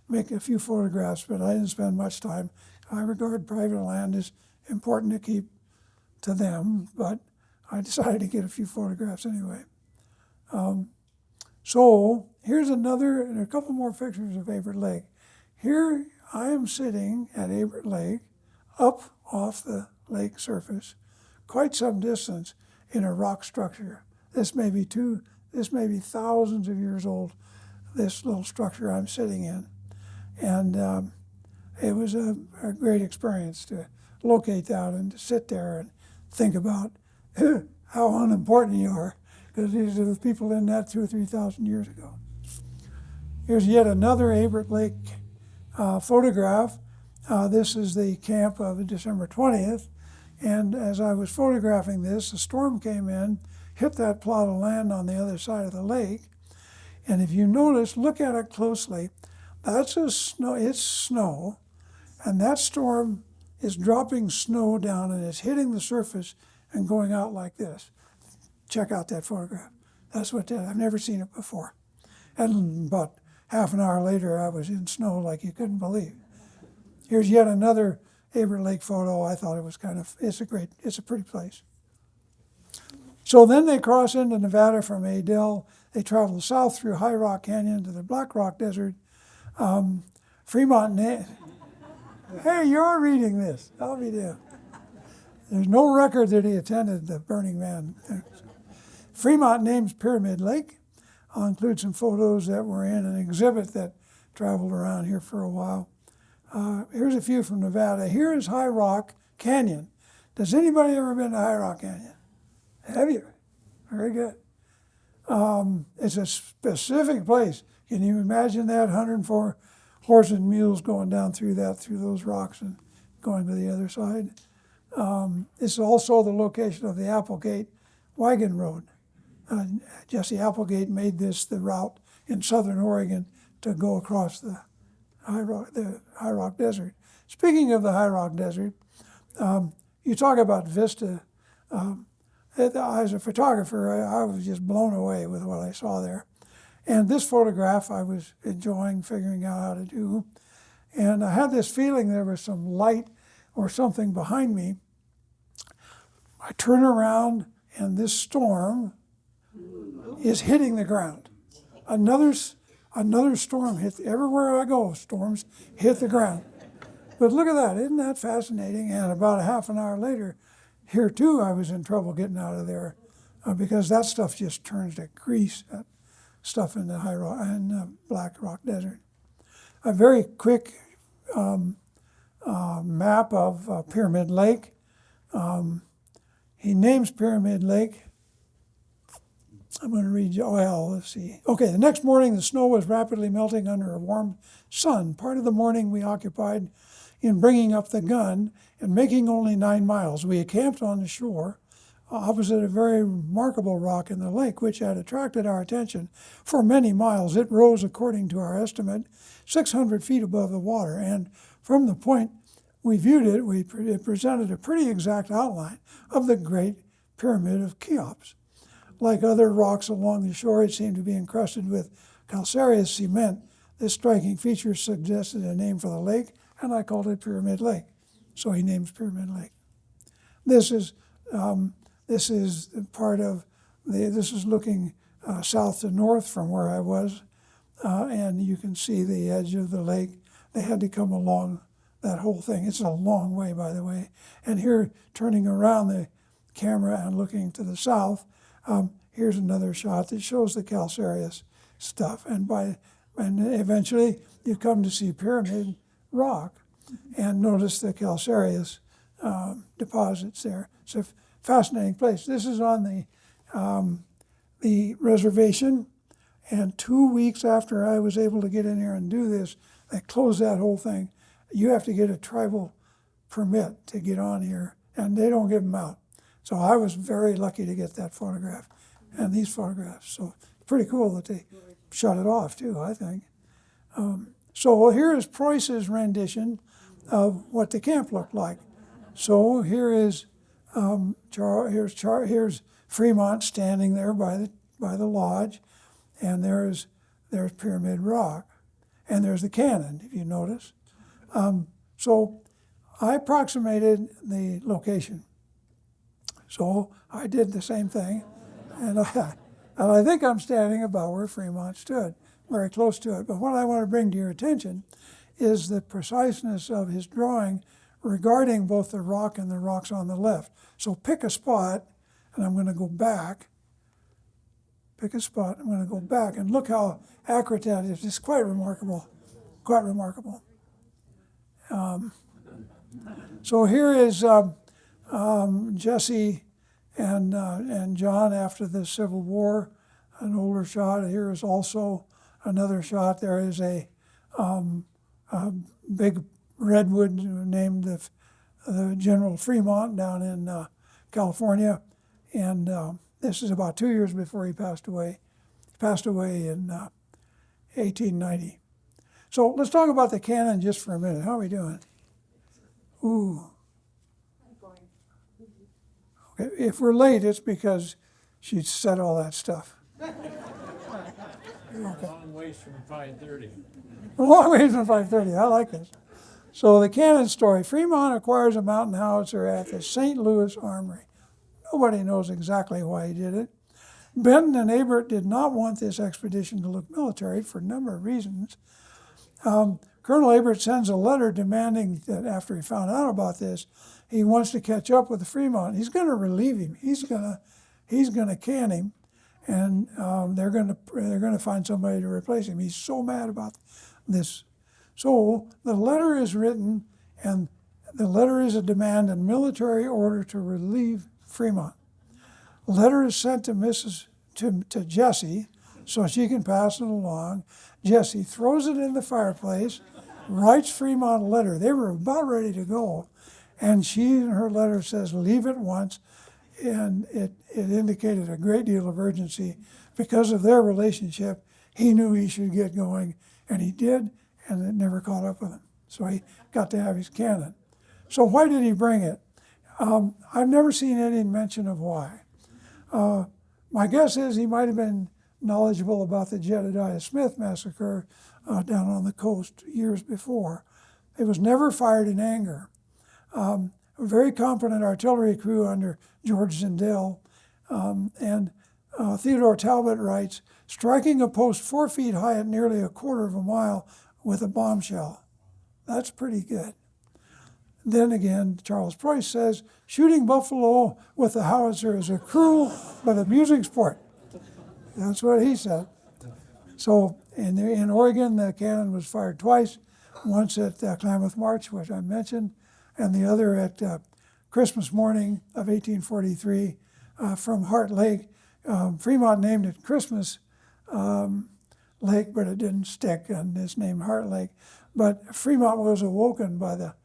make a few photographs, but I didn't spend much time. I regard private land as important to keep to them, but I decided to get a few photographs anyway. So here's another, and a couple more pictures of Abrett Lake. Here I am sitting at Abrett Lake, up off the lake surface, quite some distance in a rock structure. This may be thousands of years old, this little structure I'm sitting in. And it was a great experience to locate that and to sit there and think about how unimportant you are, because these are the people in that 2,000 or 3,000 years ago. Here's yet another Abrett Lake photograph. This is the camp of December 20th. And as I was photographing this, a storm came in, hit that plot of land on the other side of the lake. And if you notice, look at it closely, it's snow, and that storm is dropping snow down and it's hitting the surface and going out like this. Check out that photograph. That's what I've never seen it before. And about half an hour later, I was in snow like you couldn't believe. Here's yet another Abrett Lake photo. I thought it was it's a pretty place. So then they cross into Nevada from Adel. They travel south through High Rock Canyon to the Black Rock Desert. Fremont, hey, you're reading this. I'll be damned. There's no record that he attended the Burning Man. Fremont names Pyramid Lake. I'll include some photos that were in an exhibit that traveled around here for a while. Here's a few from Nevada. Here is High Rock Canyon. Does anybody ever been to High Rock Canyon? Have you? Very good. It's a specific place. Can you imagine that? 104 horses and mules going down through those rocks and going to the other side. It's also the location of the Applegate Wagon Road. Jesse Applegate made this the route in southern Oregon to go across the High Rock Desert. Speaking of the High Rock Desert, you talk about vista. As a photographer, I was just blown away with what I saw there. And this photograph I was enjoying figuring out how to do. And I had this feeling there was some light or something behind me. I turn around and this storm is hitting the ground. Another storm hit. Everywhere I go, storms hit the ground. But look at that, isn't that fascinating? And about a half an hour later, here too, I was in trouble getting out of there because that stuff just turns to grease, that stuff in the High Rock and Black Rock Desert. A very quick map of Pyramid Lake. He names Pyramid Lake I'm going to read you, well, let's see. Okay, the next morning the snow was rapidly melting under a warm sun. Part of the morning we occupied in bringing up the gun and making only 9 miles. We camped on the shore opposite a very remarkable rock in the lake, which had attracted our attention for many miles. It rose, according to our estimate, 600 feet above the water, and from the point we viewed it, it presented a pretty exact outline of the Great Pyramid of Cheops. Like other rocks along the shore, it seemed to be encrusted with calcareous cement. This striking feature suggested a name for the lake, and I called it Pyramid Lake. So he names Pyramid Lake. This is part of this is looking south to north from where I was, and you can see the edge of the lake. They had to come along that whole thing. It's a long way, by the way. And here, turning around the camera and looking to the south, here's another shot that shows the calcareous stuff. And eventually you come to see Pyramid Rock and notice the calcareous deposits there. It's a fascinating place. This is on the reservation, and 2 weeks after I was able to get in here and do this, they closed that whole thing. You have to get a tribal permit to get on here, and they don't give them out. So I was very lucky to get that photograph and these photographs. So pretty cool that they shut it off too, I think. So here is Preuss's rendition of what the camp looked like. So here is here's Fremont standing there by the lodge, and there's Pyramid Rock, and there's the cannon, if you notice. So I approximated the location. So I did the same thing, and I think I'm standing about where Fremont stood, very close to it. But what I want to bring to your attention is the preciseness of his drawing regarding both the rock and the rocks on the left. So pick a spot, and I'm going to go back. Pick a spot, I'm going to go back, and look how accurate that is. It's quite remarkable, quite remarkable. So here is Jesse and John after the Civil War, an older shot. Here is also another shot. There is a big redwood named the General Fremont down in California, and this is about 2 years before he passed away. He passed away in 1890. So let's talk about the cannon just for a minute. How are we doing? Ooh. Okay, if we're late, it's because she said all that stuff. Okay. Long ways from 5:30. A long ways from 5:30. I like this. So the cannon story. Fremont acquires a mountain howitzer at the St. Louis Armory. Nobody knows exactly why he did it. Benton and Abert did not want this expedition to look military for a number of reasons. Colonel Abert sends a letter demanding that after he found out about this, he wants to catch up with the Fremont. He's going to relieve him. He's going to can him, and they're going to find somebody to replace him. He's so mad about this. So the letter is written, and the letter is a demand and military order to relieve Fremont. The letter is sent to Jessie so she can pass it along. Jessie throws it in the fireplace, writes Fremont a letter. They were about ready to go, and she in her letter says, leave at once, and it indicated a great deal of urgency. Because of their relationship, he knew he should get going, and he did, and it never caught up with him. So he got to have his cannon. So why did he bring it? I've never seen any mention of why. My guess is he might have been knowledgeable about the Jedediah Smith massacre down on the coast years before. It was never fired in anger. A very competent artillery crew under George Zindel, and Theodore Talbot writes, striking a post 4 feet high at nearly a quarter of a mile with a bombshell. That's pretty good. Then again, Charles Preuss says, shooting buffalo with a howitzer is a cruel but amusing sport. That's what he said. So in Oregon, the cannon was fired twice, once at Klamath March, which I mentioned, and the other at Christmas morning of 1843 from Heart Lake Fremont named it Christmas Lake, but it didn't stick, and it's named Heart Lake. But Fremont was awoken by the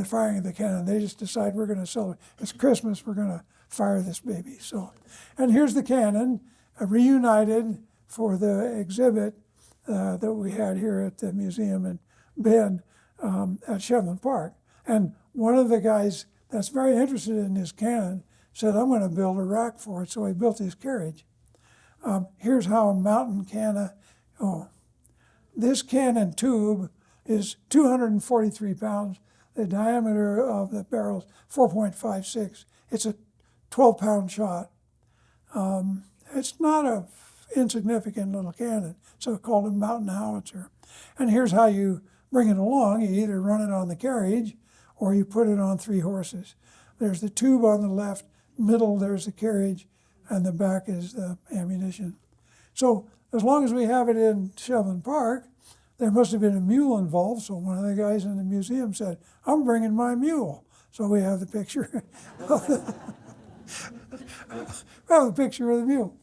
firing of the cannon. They just decided we're going to celebrate. It's Christmas. We're going to fire this baby. So, and here's the cannon reunited for the exhibit that we had here at the museum in Bend at Shevlin Park. And one of the guys that's very interested in this cannon said, I'm going to build a rack for it. So he built his carriage. Here's how a mountain cannon, this cannon tube is 243 pounds. The diameter of the barrel is 4.56. It's a 12-pound shot. It's not a insignificant little cannon, so called a mountain howitzer. And here's how you bring it along. You either run it on the carriage or you put it on 3 horses. There's the tube on the left, middle there's the carriage, and the back is the ammunition. So as long as we have it in Shevlin Park, there must have been a mule involved, so one of the guys in the museum said, I'm bringing my mule. So we have the picture of the mule.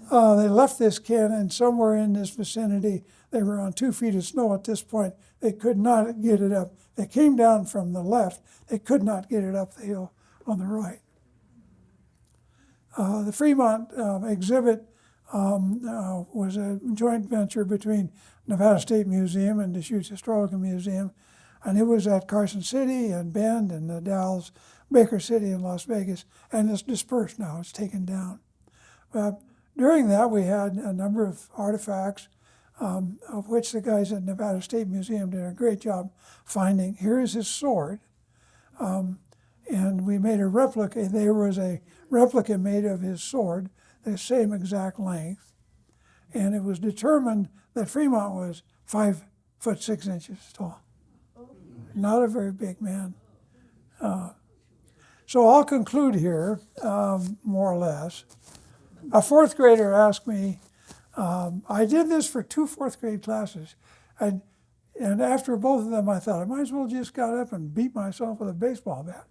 They left this cannon somewhere in this vicinity. They were on 2 feet of snow at this point. They could not get it up. They came down from the left. They could not get it up the hill on the right. The Fremont exhibit was a joint venture between Nevada State Museum and Deschutes Historical Museum, and it was at Carson City and Bend and the Dalles, Baker City and Las Vegas, and it's dispersed now. It's taken down. During that, we had a number of artifacts, of which the guys at Nevada State Museum did a great job finding. Here is his sword, and we made a replica. There was a replica made of his sword, the same exact length, and it was determined that Fremont was 5 foot 6 inches tall. Not a very big man. So I'll conclude here, more or less. A 4th grader asked me, I did this for 2 4th grade classes, and after both of them I thought I might as well just got up and beat myself with a baseball bat.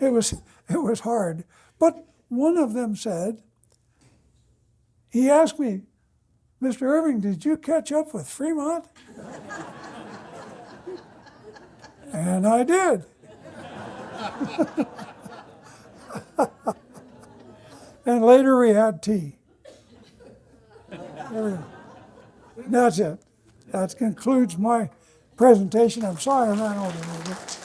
It was hard. But one of them said, he asked me, Mr. Irving, did you catch up with Fremont? And I did. And later we had tea. That's it. That concludes my presentation. I'm sorry I ran over a little bit.